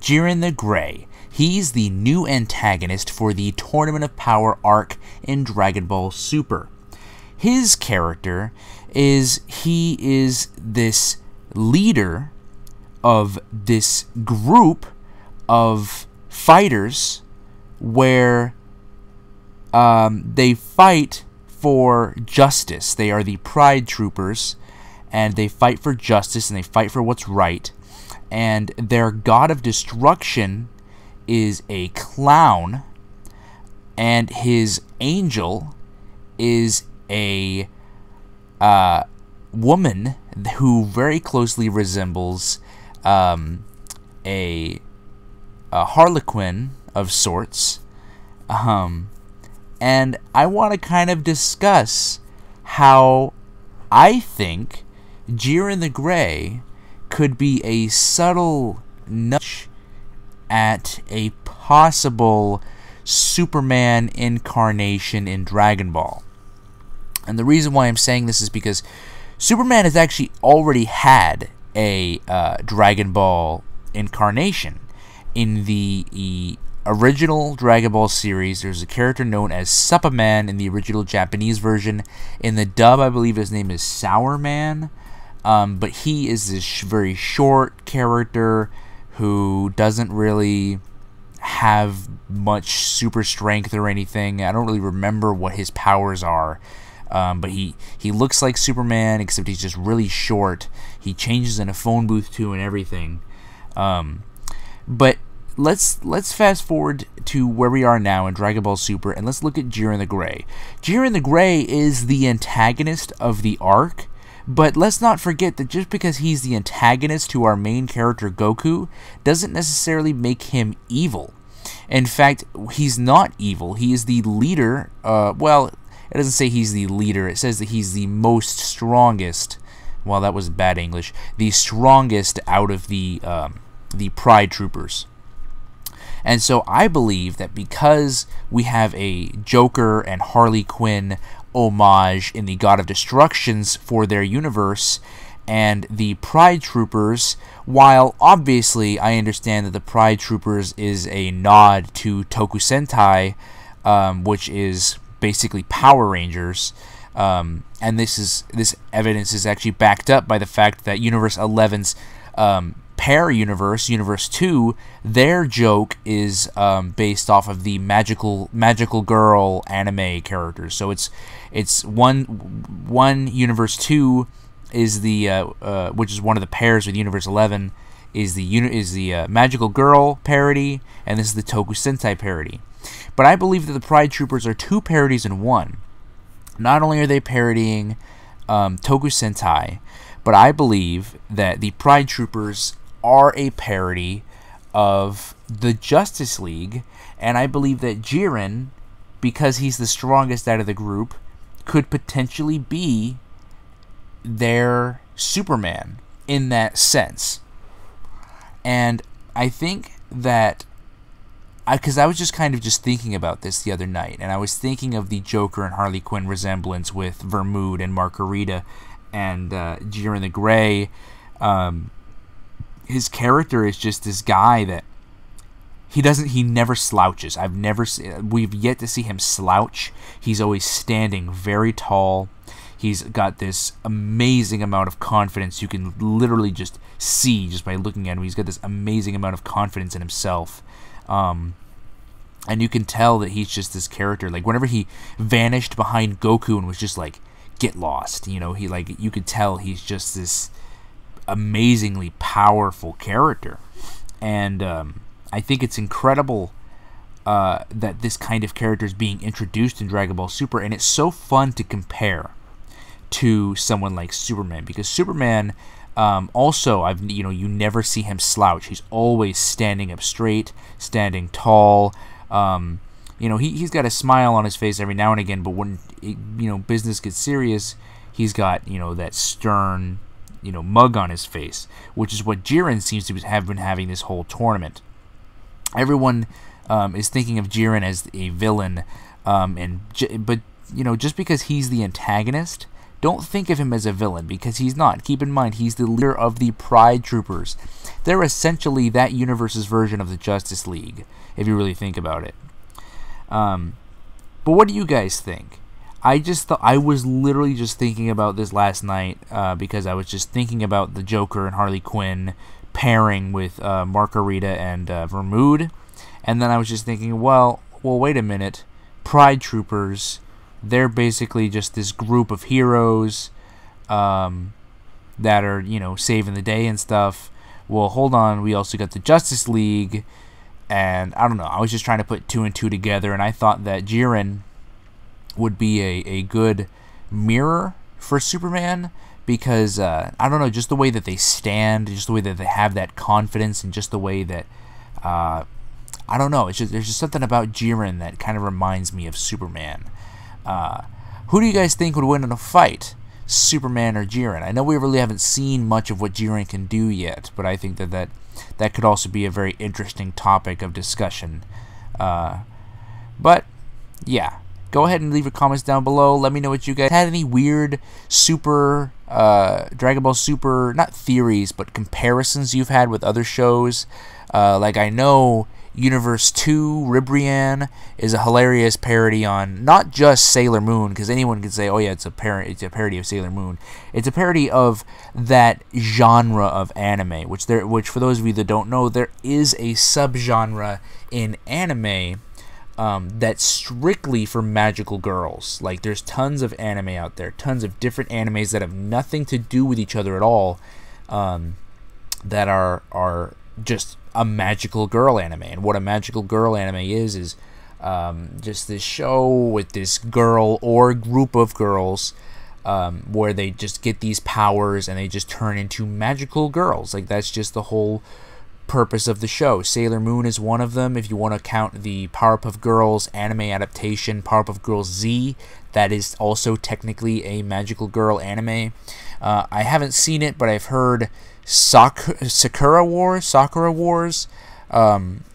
Jiren the Grey. He's the new antagonist for the Tournament of Power arc in Dragon Ball Super. His character is, he is this leader of this group of fighters where they fight for justice. They are the Pride Troopers, and they fight for justice, and they fight for what's right. And their god of destruction is a clown, and his angel is a woman who very closely resembles a harlequin of sorts. And I want to kind of discuss how I think Jiren the Grey could be a subtle nudge at a possible Superman incarnation in Dragon Ball. And the reason why I'm saying this is because Superman has actually already had a Dragon Ball incarnation. In the original Dragon Ball series, there's a character known as Suppaman in the original Japanese version. In the dub, I believe his name is Sour Man. But he is this very short character who doesn't really have much super strength or anything. I don't really remember what his powers are. But he looks like Superman, except he's just really short. He changes in a phone booth too and everything. But let's fast forward to where we are now in Dragon Ball Super, and let's look at Jiren the Grey. Jiren the Grey is the antagonist of the arc, but let's not forget that just because he's the antagonist to our main character Goku doesn't necessarily make him evil. In fact, he's not evil. He is the leader. Well, it doesn't say he's the leader. It says that he's the most strongest. Well, that was bad English. The strongest out of the Pride Troopers. And so I believe that because we have a Joker and Harley Quinn homage in the God of Destructions for their universe, and the Pride Troopers, while obviously I understand that the Pride Troopers is a nod to Toku Sentai, which is basically Power Rangers, and this evidence is actually backed up by the fact that Universe 11's pair universe, Universe 2, their joke is based off of the magical girl anime characters. So it's one Universe 2 is the which is one of the pairs with Universe 11 is the magical girl parody, and this is the Toku Sentai parody. But I believe that the Pride Troopers are two parodies in one. Not only are they parodying Toku Sentai, but I believe that the Pride Troopers are a parody of the Justice League, and I believe that Jiren, because he's the strongest out of the group, could potentially be their Superman in that sense. And I think that because I was just kind of just thinking about this the other night, and I was thinking of the Joker and Harley Quinn resemblance with Vermouth and Margarita and Jiren the Grey. His character is just this guy that he never slouches. We've yet to see him slouch. He's always standing very tall. He's got this amazing amount of confidence. You can literally just see just by looking at him. He's got this amazing amount of confidence in himself. And you can tell that he's just this character. Like, whenever he vanished behind Goku and was just like, get lost, you know, you could tell he's just this amazingly powerful character. And I think it's incredible that this kind of character is being introduced in Dragon Ball Super, and it's so fun to compare to someone like Superman, because Superman also, you never see him slouch. He's always standing up straight, standing tall. He's got a smile on his face every now and again, but when business gets serious, he's got that stern mug on his face, which is what Jiren seems to have been having this whole tournament. Everyone is thinking of Jiren as a villain, but just because he's the antagonist don't think of him as a villain, because he's not. Keep in mind, he's the leader of the Pride Troopers. They're essentially that universe's version of the Justice League, if you really think about it. But what do you guys think? I was literally just thinking about this last night, because I was just thinking about the Joker and Harley Quinn pairing with Margarita and Vermood, and then I was just thinking, well, wait a minute, Pride Troopers, they're basically just this group of heroes that are, saving the day and stuff. Well, hold on, we also got the Justice League, and I don't know, I was just trying to put two and two together, and I thought that Jiren would be a good mirror for Superman, because, I don't know, just the way that they stand, just the way that they have that confidence, and just the way that, I don't know, there's just something about Jiren that kind of reminds me of Superman. Who do you guys think would win in a fight, Superman or Jiren? I know we really haven't seen much of what Jiren can do yet, but I think that could also be a very interesting topic of discussion. But, yeah. Go ahead and leave your comments down below. Let me know what you guys had any weird Dragon Ball Super, not theories, but comparisons you've had with other shows. Like, I know Universe 2, Ribrianne, is a hilarious parody on not just Sailor Moon, because anyone can say, oh yeah, it's a parody of Sailor Moon. It's a parody of that genre of anime, which for those of you that don't know, there is a subgenre in anime that's strictly for magical girls. Like, there's tons of anime out there, tons of different animes that have nothing to do with each other at all, that are just a magical girl anime. And what a magical girl anime is just this show with this girl or group of girls, where they just get these powers and they just turn into magical girls. Like, that's just the whole purpose of the show. Sailor Moon is one of them. If you want to count the Powerpuff Girls anime adaptation, Powerpuff Girls Z, that is also technically a magical girl anime. I haven't seen it, but I've heard Sakura Wars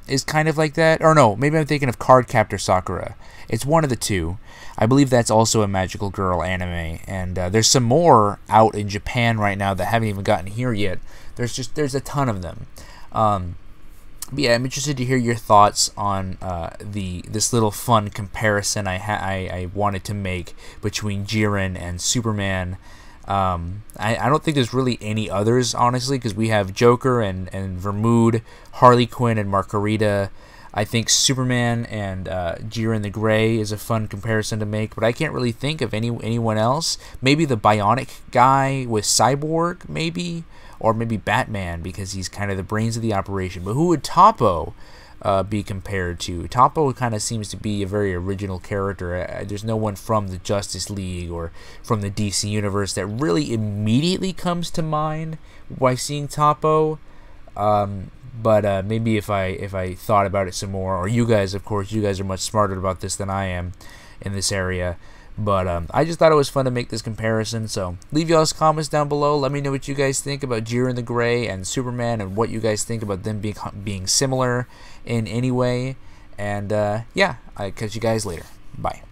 is kind of like that. Or no, maybe I'm thinking of Cardcaptor Sakura. It's one of the two. I believe that's also a magical girl anime, and there's some more out in Japan right now that haven't even gotten here yet. There's a ton of them. But yeah, I'm interested to hear your thoughts on this little fun comparison I wanted to make between Jiren and Superman. I don't think there's really any others, honestly, because we have Joker and Vermood, Harley Quinn and Margarita. I think Superman and Jiren the Grey is a fun comparison to make, but I can't really think of anyone else. Maybe the Bionic guy with Cyborg, maybe. Or maybe Batman, because he's kind of the brains of the operation. But who would Toppo be compared to? Toppo kind of seems to be a very original character. There's no one from the Justice League or from the DC Universe that really immediately comes to mind by seeing Toppo. But maybe if I thought about it some more, or you guys, of course, you guys are much smarter about this than I am in this area. But I just thought it was fun to make this comparison, so leave y'all's comments down below. Let me know what you guys think about Jiren the Grey and Superman, and what you guys think about them being similar in any way. And yeah, I'll catch you guys later. Bye.